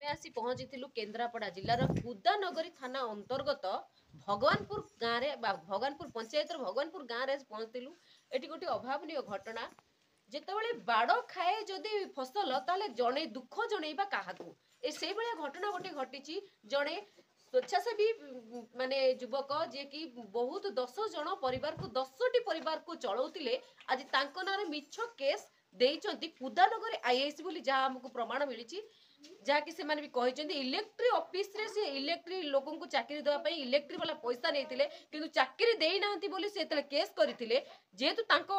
आसी पहुंची केन्द्रापड़ा जिलार कुदानगरी थाना अंतर्गत भगवानपुर गाँव में भगवानपुर पंचायत भगवानपुर गाँव में पहुंचलु। एटी गोटे अभावनीय घटना जितेबाला बाड़ खाए जदि फसल ताले जड़े दुख जनइबा क्या से घटना गोटे घटी जड़े स्वेच्छासेवी माने युवक जे कि बहुत 10 जन परिवार को 10टी परिवार को चलाउतिले आज तांको नारे मिछ केस देइचंती कुदानगर आईआईसी बोली जहाँ हमको प्रमाण मिली जहाँकि से भी कहते इलेक्ट्री ऑफिस रे से इलेक्ट्री लोगों को चाकरी देवाई इलेक्ट्री वाला पैसा नहीं किंतु चाकरी देई नांती बोली से केस करथिले जेहेतु तांको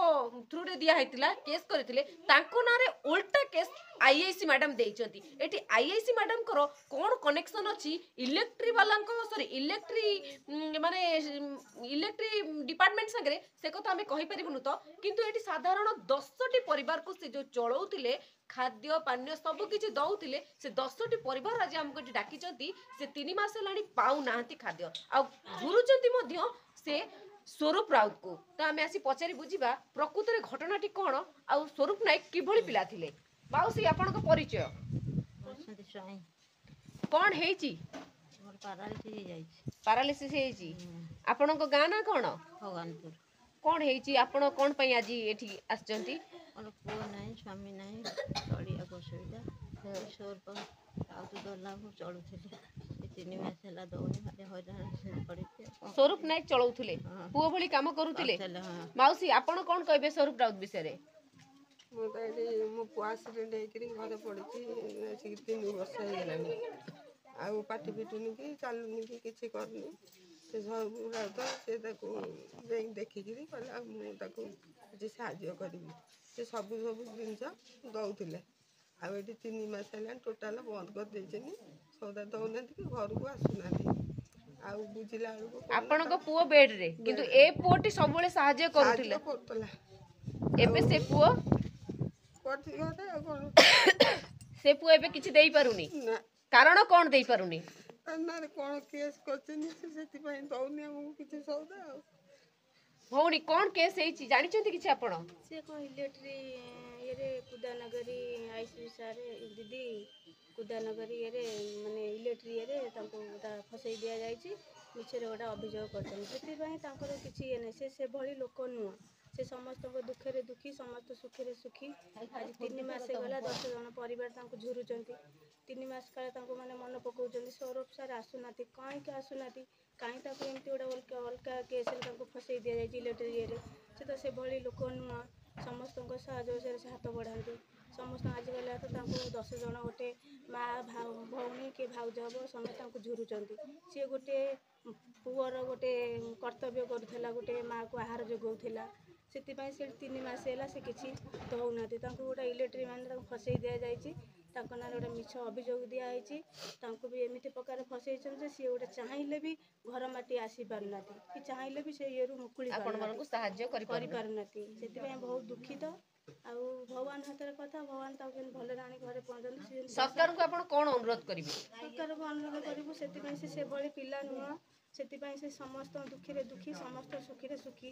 थ्रू रे दिया हैतिला केस करथिले तांको नारे उल्टा केस आईआईसी मैडम देइचंती। एटी आईआईसी मैडम करो कोन कनेक्शन अछि इलेक्ट्री वाला सॉरी इलेक्ट्री माने इलेक्ट्री डिपार्टमेंट संगे से कथा हमें कहि परिबनु तो किंतु एटी साधारण 10टी परिवार को से जो चलाउतिले खाद्य पानीय सब किसी दौले से 10टी परिवार आज हमको डाकी से 3 मास हेलानी पाऊ नांती खाद्य आ घुरुचंती से स्वरूप राउत को तो आम आसी पचारि बुझा प्रकृत में घटनाटी कौन आ स्वरूप नायक किभली पिला थिले माउसी आपण को परिचय कौन हेची पैरालिसिस हेची आपण को गाँ ना कौन भगवानपुर कौन हेची आपण कौन पई आज एठी आछंती मोर पुओ नहीं स्वामी नहीं चलिया असुविधा स्वरूप राउत दला चलुले 3 मास है दौनी भारी हईराण पड़ी स्वरूप नायक चलाउथिले पुओ भली काम करूथिले माउसी आपण कौन कहबे स्वरूप राउत विषय रे मो पुआ एक्सीडेंट होकर घर पड़ी 3 वर्ष हो आउ पाटी पिटुनी कि चलुनी कि किसी करनी से सब राउत से देखिकी कहला मुझे साहय करी से सब जिनस दौले आए 3 मास है टोटाल बंद कर देनी सौदा दौना कि घर को आसुना आउ बुझिला आपण को पुओ बेड रे किंतु ए पुओटी सब बेले सहाय्य करूथिले एबे से पुओ से पुओ एबे किछि देई पारुनी कारण कोन देई पारुनी ना कोन केस करछनी सेति पई दौनी हमहु किछि सौदा भौनी कोन केस हेछि जानि छथि किछि आपण से को इलेक्ट्री ये कुदानगरी आईसी सारे दीदी कुदानगरी ये माने इलेक्ट्री ये फसई दि जाइए मिछरे गोटे अभियोग कर किसी से भली लोक नुह से समस्त दुखे दुखी समस्त सुखे सुखी आज 3 मास गला 10 जन परिवार झुरुचंती 3 मास काले मैंने मन पकाउं स्वरूप सार आसुना कहीं आसुना कहीं एमती गोटे अलग केस फसई दि जाए इलेक्ट्री ये से तो से भली लोक नुह समस्त साहय से हाथ बढ़ाती समस्त आजिकल तो 10 जन गोटे माँ भौणी कि भाउज हम समस्त झुरुचंती सी गोटे पुअर गोटे कर्तव्य करूला गोटे माँ को आहार जोगाऊला से 3 मास है से किसी दौना गोटे इलेक्ट्री मैंने फसई दि जाए ना गोटे मिछ अभियोग दिखाई भी एमती प्रकार फसई सी गोटे चाहिए भी घर माटी आसी पारना कि चाहिए भी से ये मुकुड़ी पारना से बहुत दुखित आ भगवान हाथ कथा भगवान भले आनी घरे पहुँचते सरकार को आपण कोन अनुरोध करिवे सरकार को अनुरोध करूँ से भली पिला नुह से समस्त दुखी दुखी समस्त सुखी सुखी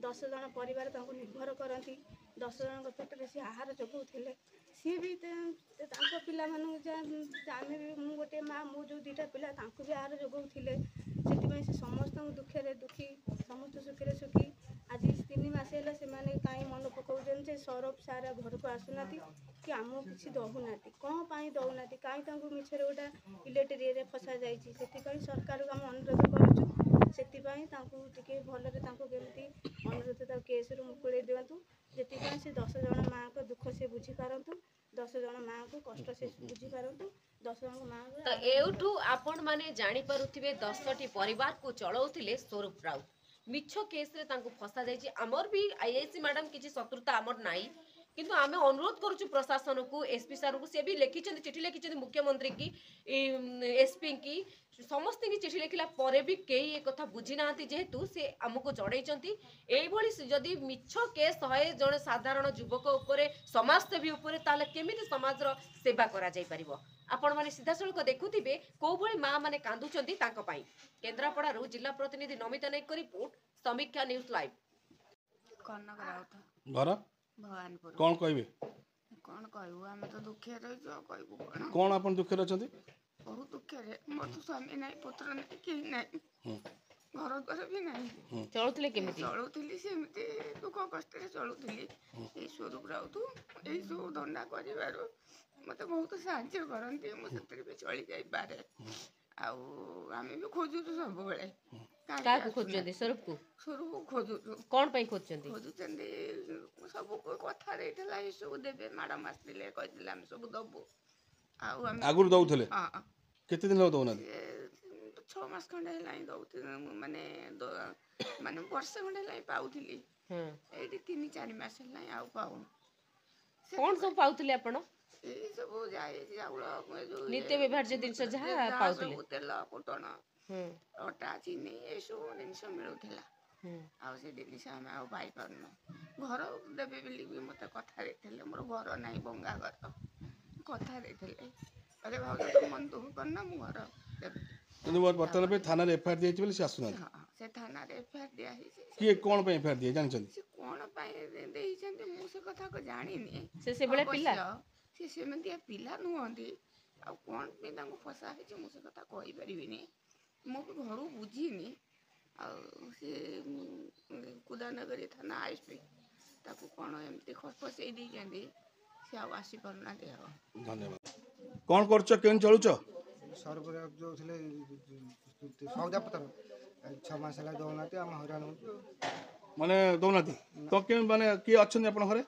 10 जन परिवार निर्भर करती 10 जन पेटे सी आहार जोगाऊले सी भी पिला आम भी गोटे माँ मु जो 2टा पिला भी आहार जोगाऊले से समस्त दुखे दुखी समस्त सुखी सुखी आज 3 मास है से कहीं मन पकाउन से सरफ सारा घर को आसुना कि आमको किसी दौना कौन पाई दौना कहीं मिछरे गोटा इलेक्ट्री फसा जाइए सरकार को आम अनुरोध करुँ से भलरे केमती अनुरोध केस मुकुड़े दिंतु जे से 10 जन माँ को दुख से बुझीपारतु 10 जन माँ को कष्ट से बुझीपारतु 10 जन माँ तो एठू आपण माने जानी पारुथिबे 10टी परिवार को चलाउथिले स्वरूप राउत मिछ केस रे तांको फसा जाइए आमर भी आईआईसी मैडम किसी शत्रुता आमर नाई किंतु आमे अनुरोध करूछु प्रशासन को एसपी सर को से भी लिखिछन चिठी लिखिछन मुख्यमंत्री की एसपी की समस्त की चिठी लिखला परे भी कई एक कथा बुझी नांती जेहेतु से हमको जड़ैचंती एई भली जदी मिछ केस होए जने साधारण युवक उपरे समाजसेवी उपरे ताले केमिति समाज रो सेवा करा जाई परिबो आपण माने सीधा सळक देखुथिबे को भली मां माने कांदुचंती तांको पई केन्द्रापड़ा रो जिला प्रतिनिधि नमिता नायक को रिपोर्ट समीक्षा न्यूज लाइव कनक राउत घर भगवानपुर कौन कहबे कौन कौन कहू आम तो दुखे रही कहू कौन आप दुखे अच्छा बहुत दुखे मोर तो स्वामी ना पुत्र ना कहीं ना घर द्वार भी ना चलुले केमी चलुली सेमती दुख कष्ट चलुली ये स्वरूप राउत यही सब धंदा कर मत बहुत साहय करती मुझे भी चली जापे आम भी खोजु सब बेले स्वरूप खोजु कौन खोजुंट खोजुंट सब कथा ये सब देवे मैडम आसते कहते आम सब दबु आगुरी दौले हाँ केते दिन दौना 6 मास खंडे माने माने वर्ष खंडे पाऊली ये 3-4 मास है पाऊन कौन सब पाउतले आपण ये सब जाए चाउल नित्य व्यवहार्य जिनस जहाँ पाउतले तेल कुटण अटा चीनी ये सब जिनस मिलूला आ से जिनस आम पाई पारन घर देवे बोली मत कथा देते मोर घर ना बंगा घर कथा देते अरे भाव तो मन दुख करना मु घर देवी बर्तमान थाना एफआईआर दिए से आसुना से थाना एफआईआर दिया किए कौन पे एफआईआर दिए जानछन से कौन पाई मु से कथा को जानी से बेले पिला से सेमतिया पिला नुहंती आ कौन पे तांको फसा है मु से कथा कहि परिबिनी मु घर बुझीनी आ से कुदानगरी थाना आईएसपी ताको कौन एमती फसई दी जंदी से आसी पारना दे धन्यवाद कौन करछ केन चलुछ सरकार जो थे सौदा पत्र 6 मास है दौना आम हईराण हो माने दौना तो के माने किए अच्छा अपन घरे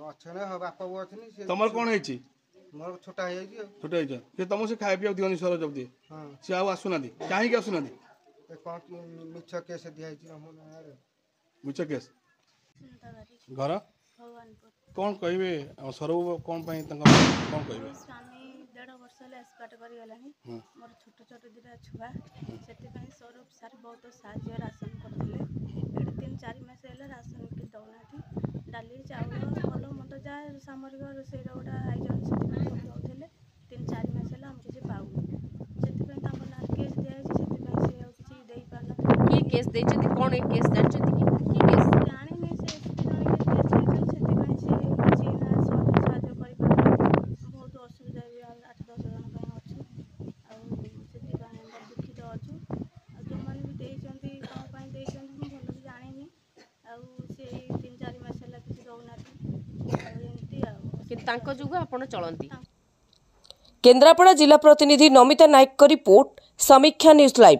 अच्छा बापा बो अच्छी तुम कौन है मोर छोटा है छोटा है तुम से खाया पीया दिवनी सर जब दिए हाँ सी आसुना कहीं आसुना कौन मिछ केस दिखाई मिछ केस घर कौन कहे सरव कौन कौन कहे स्वामी 1.5 वर्ष एक्सपार्ट करगला मोर छोट छोट 2टा छुआ से स्वरूप सार बहुत साहय राशन करते 3-4 मास है राशन के दौना डाली चाउल भल मत जहाँ सामरिक रोषेर गोटा आयोजन से दौले 3-4 मास है आम किसी पाऊनी से केस दिखाई से किसी दे पार किए केस देछथि कोन ए केस जानछथि कि केस जानी नहीं से जन के केस देछथि से किसी ना साहय करि बहुत असुविधा 8-10 जन अच्छी दुखित अच्छु जो मैंने भी देती कौन देती भल जानी से 3-4 मास है किसी दौना कि जुग आपण चलती। केन्द्रापड़ा जिला प्रतिनिधि नमिता नायक का रिपोर्ट समीक्षा न्यूज लाइव।